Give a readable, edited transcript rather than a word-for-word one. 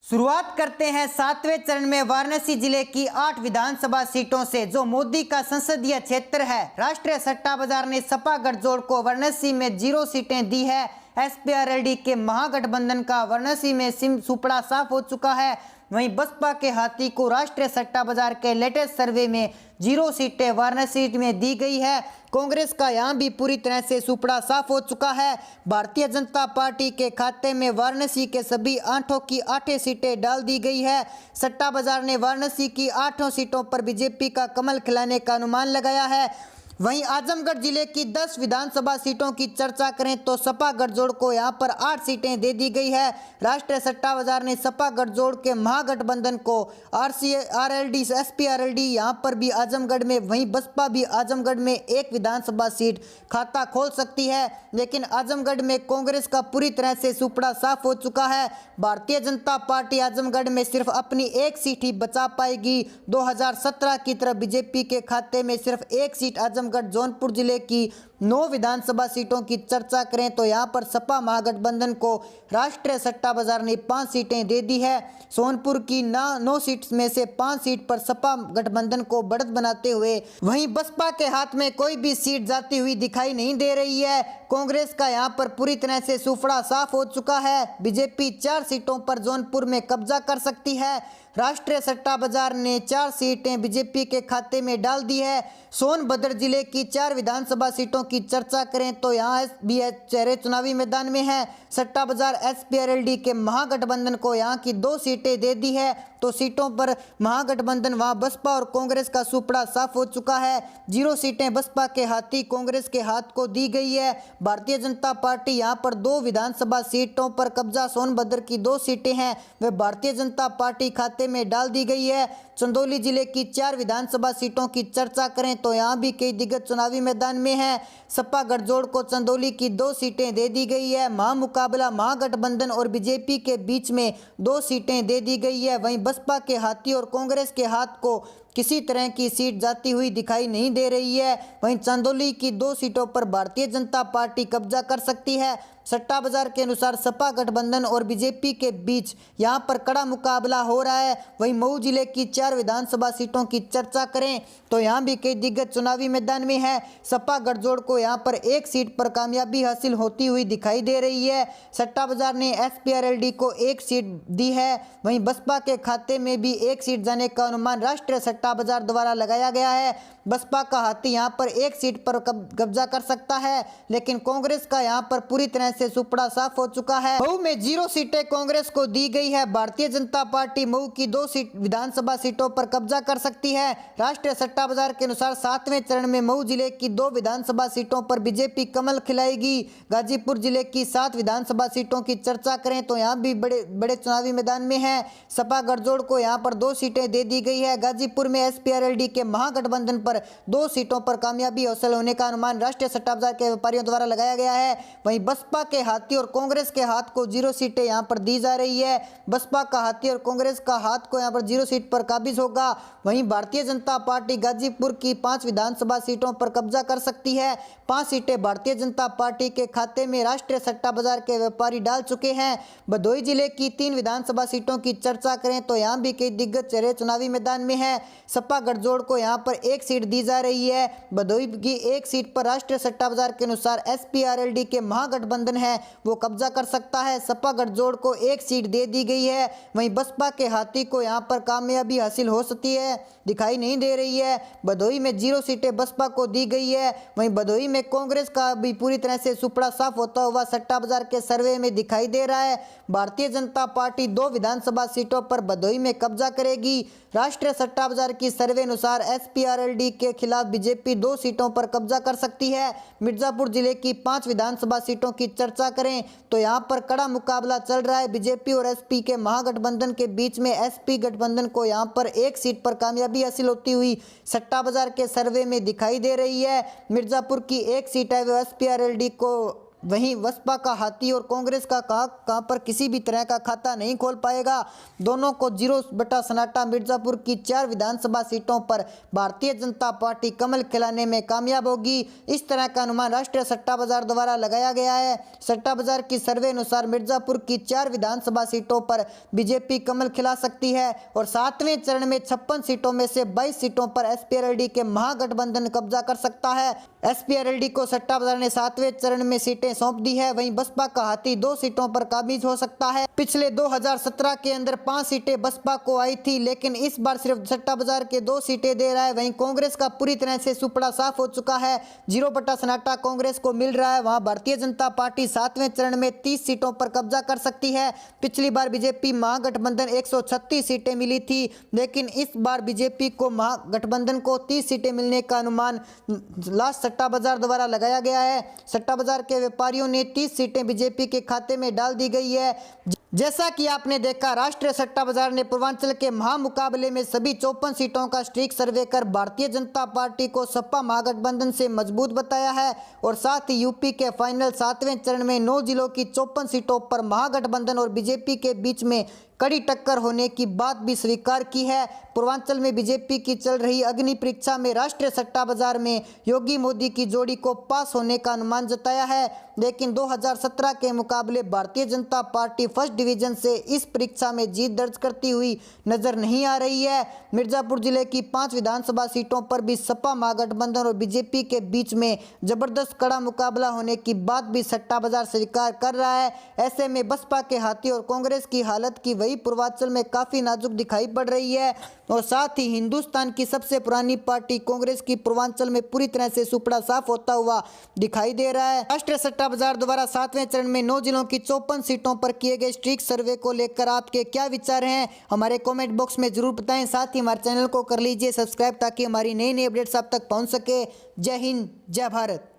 शुरुआत करते हैं सातवें चरण में वाराणसी जिले की 8 विधानसभा सीटों से, जो मोदी का संसदीय क्षेत्र है। राष्ट्रीय सट्टा बाजार ने सपा गठजोड़ को वाराणसी में 0 सीटें दी है। एसपीआरएलडी के महागठबंधन का वाराणसी में सिम सुपड़ा साफ हो चुका है। वहीं बसपा के हाथी को राष्ट्रीय सट्टा बाजार के लेटेस्ट सर्वे में 0 सीटें वाराणसी में दी गई है। कांग्रेस का यहां भी पूरी तरह से सुपड़ा साफ हो चुका है। भारतीय जनता पार्टी के खाते में वाराणसी के सभी 8 की 8 सीटें डाल दी गई है। सट्टा बाजार ने वाराणसी की 8 सीटों पर बीजेपी का कमल खिलाने का अनुमान लगाया है। वहीं आजमगढ़ जिले की 10 विधानसभा सीटों की चर्चा करें तो सपा गठजोड़ को यहां पर 8 सीटें दे दी गई है। राष्ट्रीय सट्टा बाजार ने सपा गठजोड़ के महागठबंधन को आरएलडी एसपीआरएलडी यहां पर भी आजमगढ़ में, वहीं बसपा भी आजमगढ़ में 1 विधानसभा सीट खाता खोल सकती है। लेकिन आजमगढ़ में कांग्रेस का पूरी तरह से सुपड़ा साफ हो चुका है। भारतीय जनता पार्टी आजमगढ़ में सिर्फ अपनी 1 सीट ही बचा पाएगी। 2017 की तरह बीजेपी के खाते में सिर्फ 1 सीट आजमगढ़ जौनपुर जिले की 9 विधानसभा सीटों की चर्चा करें तो यहां पर सपा महागठबंधन को राष्ट्रीय सट्टा बाजार ने 5 सीटें दे दी है। सोनपुर की 9 सीट में से 5 सीट पर सपा गठबंधन को बढ़त बनाते हुए वहीं बसपा के हाथ में कोई भी सीट जाती हुई दिखाई नहीं दे रही है। कांग्रेस का यहां पर पूरी तरह से सुपड़ा साफ हो चुका है। बीजेपी 4 सीटों पर जौनपुर में कब्जा कर सकती है। राष्ट्रीय सट्टा बाजार ने 4 सीटें बीजेपी के खाते में डाल दी है। सोनभद्र जिले की 4 विधानसभा सीटों की चर्चा करें तो यहाँ भी चेहरे चुनावी मैदान में है। सट्टा बाजार एसपीआरएलडी के महागठबंधन को यहाँ की 2 सीटें दे दी है। तो सीटों पर महागठबंधन वहाँ बसपा और कांग्रेस का सुपड़ा साफ हो चुका है। 0 सीटें बसपा के हाथी कांग्रेस के हाथ को दी गई है। भारतीय जनता पार्टी यहाँ पर 2 विधानसभा सीटों पर कब्जा, सोनभद्र की 2 सीटें हैं वे भारतीय जनता पार्टी खाते में डाल दी गई है। चंदौली जिले की 4 विधानसभा सीटों की चर्चा करें तो यहाँ भी कई दिग्गज चुनावी मैदान में है। सपा गठजोड़ को चंदौली की 2 सीटें दे दी गई है। महामुकाबला महागठबंधन और बीजेपी के बीच में 2 सीटें दे दी गई है। वहीं बसपा के हाथी और कांग्रेस के हाथ को किसी तरह की सीट जाती हुई दिखाई नहीं दे रही है। वहीं चंदौली की 2 सीटों पर भारतीय जनता पार्टी कब्जा कर सकती है। सट्टा बाजार के अनुसार सपा गठबंधन और बीजेपी के बीच यहां पर कड़ा मुकाबला हो रहा है। वहीं मऊ जिले की 4 विधानसभा सीटों की चर्चा करें तो यहां भी कई दिग्गज चुनावी मैदान में है। सपा गठजोड़ को यहां पर 1 सीट पर कामयाबी हासिल होती हुई दिखाई दे रही है। सट्टा बाजार ने एसपीआरएलडी को 1 सीट दी है। वहीं बसपा के खाते में भी 1 सीट जाने का अनुमान राष्ट्रीय सट्टा बाजार द्वारा लगाया गया है। बसपा का हाथी यहां पर 1 सीट पर कब्जा कर सकता है, लेकिन कांग्रेस का यहां पर पूरी तरह से सुपड़ा साफ हो चुका है। मऊ में 0 सीटें कांग्रेस को दी गई है। भारतीय जनता पार्टी मऊ की 2 विधानसभा सीटों पर कब्जा कर सकती है। राष्ट्रीय सट्टा बाजार के अनुसार 7वें चरण में मऊ जिले की 2 विधानसभा सीटों पर बीजेपी कमल खिलाएगी। गाजीपुर जिले की 7 विधानसभा सीटों की चर्चा करें तो यहाँ भी बड़े चुनावी मैदान में है। सपा गठजोड़ को यहाँ पर 2 सीटें दे दी गई है। गाजीपुर में एसपीआरएलडी के महागठबंधन पर 2 सीटों पर कामयाबी हासिल होने का अनुमान राष्ट्रीय सट्टा बाजार के व्यापारियों द्वारा लगाया गया है। वहीं बसपा के हाथी और कांग्रेस के हाथ को 0 सीटें यहां पर दी जा रही है। बसपा का हाथी और कांग्रेस का हाथ को यहां पर 0 सीट पर काबिज होगा। वहीं भारतीय जनता पार्टी गाजीपुर की 5 विधानसभा सीटों पर कब्जा कर सकती है। 5 सीटें भारतीय जनता पार्टी के खाते में राष्ट्रीय सट्टा बाजार के व्यापारी डाल चुके हैं। भदोही जिले की 3 विधानसभा सीटों की चर्चा करें तो यहां भी कई दिग्गज चेहरे चुनावी मैदान में है। सपा गठजोड़ को यहां पर 1 सीट दी जा रही है। भदोही की 1 सीट पर राष्ट्रीय सट्टा बाजार के अनुसार एसपीआरएलडी के महागठबंधन है वो कब्जा कर सकता है। सपा गठजोड़ को 1 सीट दे दी गई है। वहीं बसपा के हाथी को यहां पर कामयाबी हासिल हो सकती है दिखाई नहीं दे रही है। भदोही में 0 सीटें बसपा को दी गई है। वहीं भदोही में कांग्रेस का भी पूरी तरह से सुपड़ा साफ होता हुआ सट्टा बाजार के सर्वे में दिखाई दे रहा है। भारतीय जनता पार्टी 2 विधानसभा सीटों पर भदोही में कब्जा करेगी। राष्ट्रीय सट्टा बाजार की सर्वे अनुसार एसपीआरएलडी के खिलाफ बीजेपी 2 सीटों पर कब्जा कर सकती है। मिर्जापुर जिले की 5 विधानसभा सीटों की चर्चा करें तो यहां पर कड़ा मुकाबला चल रहा है। बीजेपी और एसपी के महागठबंधन के बीच में एसपी गठबंधन को यहां पर 1 सीट पर कामयाबी हासिल होती हुई सट्टा बाजार के सर्वे में दिखाई दे रही है। मिर्जापुर की 1 सीट है वो एसपीआरएलडी को वहीं बसपा का हाथी और कांग्रेस का कहां पर किसी भी तरह का खाता नहीं खोल पाएगा। दोनों को 0/सन्नाटा मिर्जापुर की 4 विधानसभा सीटों पर भारतीय जनता पार्टी कमल खिलाने में कामयाब होगी। इस तरह का अनुमान राष्ट्रीय सट्टा बाजार द्वारा लगाया गया है। सट्टा बाजार की सर्वे अनुसार मिर्जापुर की 4 विधानसभा सीटों पर बीजेपी कमल खिला सकती है और 7वें चरण में 56 सीटों में से 22 सीटों पर एसपी-आरएलडी के महागठबंधन कब्जा कर सकता है। एसपी-आरएलडी को सट्टा बाजार ने 7वें चरण में सीटें सौंप दी है। वहीं बसपा का हाथी 2 सीटों पर काबिज हो सकता है। पिछले 2017 के अंदर 5 सीटें बसपा को आई थी, लेकिन इस बार सिर्फ सट्टा बाजार के 2 सीटें दे रहा है। वहीं कांग्रेस का पूरी तरह से सुपड़ा साफ हो चुका है। 0/सन्नाटा कांग्रेस को मिल रहा है। वहां भारतीय जनता पार्टी 7वें चरण में 30 सीटों पर कब्जा कर सकती है। पिछली बार बीजेपी महागठबंधन 136 सीटें मिली थी, लेकिन इस बार बीजेपी को महागठबंधन को 30 सीटें मिलने का अनुमान लास्ट सट्टा बाजार द्वारा लगाया गया है। सट्टा बाजार के व्यापारियों ने 30 सीटें बीजेपी के खाते में डाल दी गई है। जैसा कि आपने देखा, राष्ट्रीय सट्टा बाजार ने पूर्वांचल के महामुकाबले में सभी 54 सीटों का स्ट्रीक सर्वे कर भारतीय जनता पार्टी को सपा महागठबंधन से मजबूत बताया है और साथ ही यूपी के फाइनल 7वें चरण में 9 जिलों की 54 सीटों पर महागठबंधन और बीजेपी के बीच में कड़ी टक्कर होने की बात भी स्वीकार की है। पूर्वांचल में बीजेपी की चल रही अग्नि परीक्षा में राष्ट्रीय सट्टा बाजार में योगी मोदी की जोड़ी को पास होने का अनुमान जताया है, लेकिन 2017 के मुकाबले Bharatiya Janata party first division से इस परीक्षा में जीत दर्ज करती हुई नजर नहीं आ रही है। मिर्जापुर जिले की 5 विधानसभा सीटों पर भी सपा महागठबंधन और बीजेपी के बीच में जबरदस्त कड़ा मुकाबला होने की बात भी सट्टा बाजार स्वीकार कर रहा है। ऐसे में बसपा के हाथी और कांग्रेस की हालत की वही पूर्वांचल में काफी नाजुक दिखाई पड़ रही है और साथ ही हिंदुस्तान की सबसे पुरानी पार्टी कांग्रेस की पूर्वांचल में पूरी तरह से सुपड़ा साफ होता हुआ दिखाई दे रहा है। राष्ट्रीय सट्टा बाजार द्वारा 7वें चरण में 9 जिलों की 54 सीटों पर किए गए स्ट्रीक सर्वे को लेकर आपके क्या विचार हैं, हमारे कमेंट बॉक्स में जरूर बताएं। साथ ही हमारे चैनल को कर लीजिए सब्सक्राइब ताकि हमारी नई अपडेट्स आप तक पहुंच सके। जय हिंद, जय भारत।